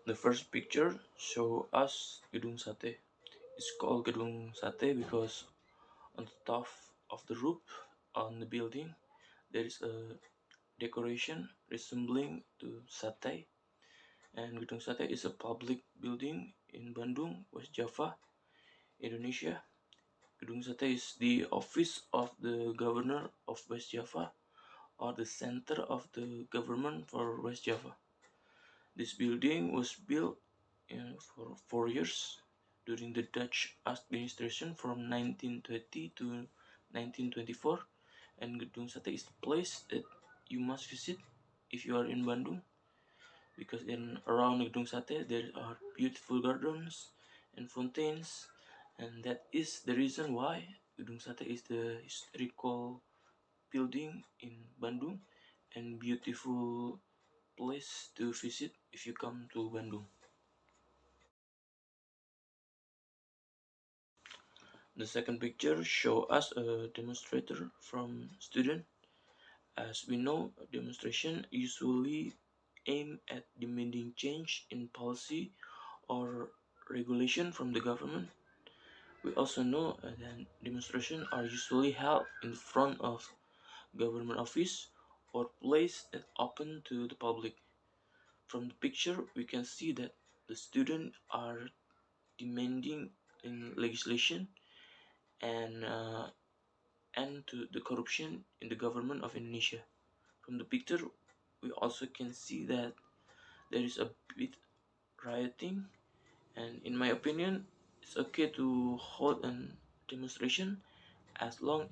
The first picture show us Gedung Sate. It's called Gedung Sate because on the top of the roof on the building there is a decoration resembling to sate. And Gedung Sate is a public building in Bandung, West Java, Indonesia. Gedung Sate is the office of the governor of West Java, or the center of the government for West Java. This building was built for 4 years during the Dutch administration from 1920 to 1924, and Gedung Sate is the place that you must visit if you are in Bandung, because in around Gedung Sate there are beautiful gardens and fountains, and that is the reason why Gedung Sate is the historical building in Bandung and beautiful place to visit if you come to Bandung. The second picture shows us a demonstrator from student. As we know, a demonstration usually aim at demanding change in policy or regulation from the government. We also know that demonstrations are usually held in front of government office or place that open to the public. From the picture, we can see that the students are demanding in legislation and end to the corruption in the government of Indonesia. From the picture, we also can see that there is a bit rioting, and in my opinion, it's okay to hold a demonstration as long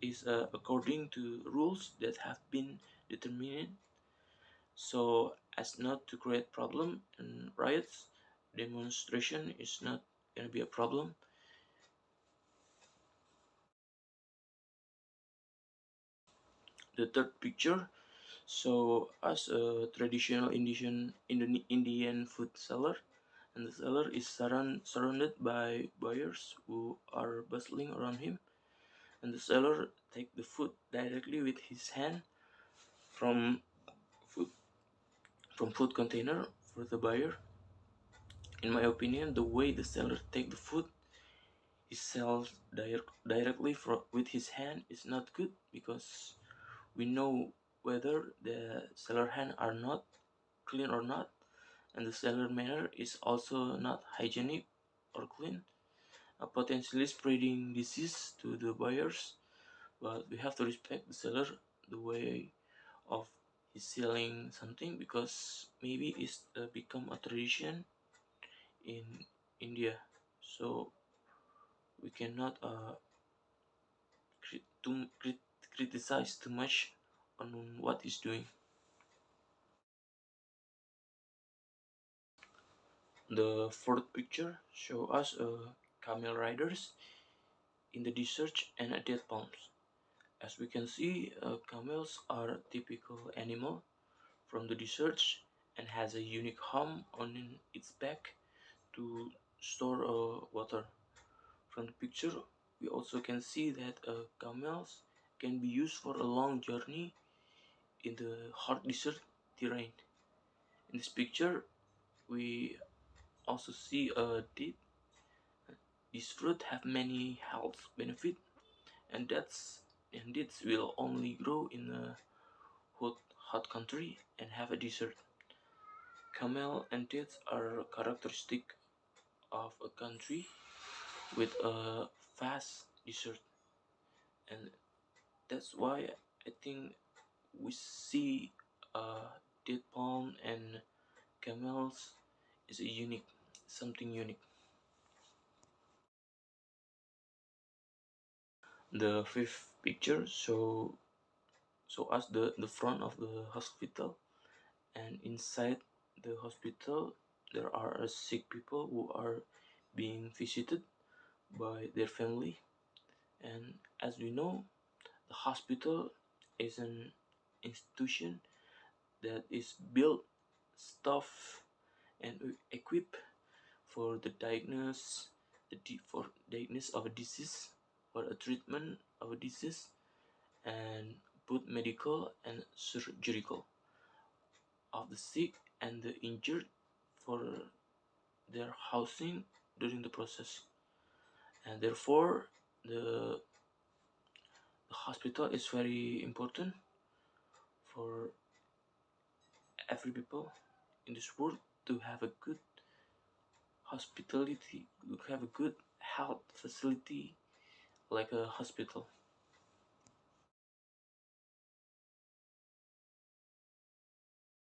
as according to rules that have been determined, so as not to create problem and riots. Demonstration is not gonna be a problem. The third picture shows us a traditional Indian food seller, and the seller is surrounded by buyers who are bustling around him, and the seller take the food directly with his hand from food food container for the buyer. In my opinion, the way the seller take the food he sells directly with his hand is not good, because we know whether the seller hand are not clean or not, and the seller manner is also not hygienic or clean, potentially spreading disease to the buyers. But we have to respect the seller, the way of his selling something, because maybe it's become a tradition in India. So we cannot criticize too much on what he's doing. The fourth picture shows us camel riders in the desert and date palms. As we can see, camels are a typical animal from the deserts and has a unique hum on its back to store water. From the picture, we also can see that camels can be used for a long journey in the hot desert terrain. In this picture, we also see a date. These fruit have many health benefits, and dates will only grow in a hot country and have a desert. Camel and dates are characteristic of a country with a fast desert, and that's why I think we see date palm and camels is a unique, something unique. The fifth picture show us the front of the hospital, and inside the hospital there are sick people who are being visited by their family. And as we know, the hospital is an institution that is built, staffed, and equipped for the for diagnosis of a disease or a treatment of a disease, and both medical and surgical of the sick and the injured for their housing during the process, and therefore the hospital is very important for every people in this world to have a good hospitality, to have a good health facility like a hospital.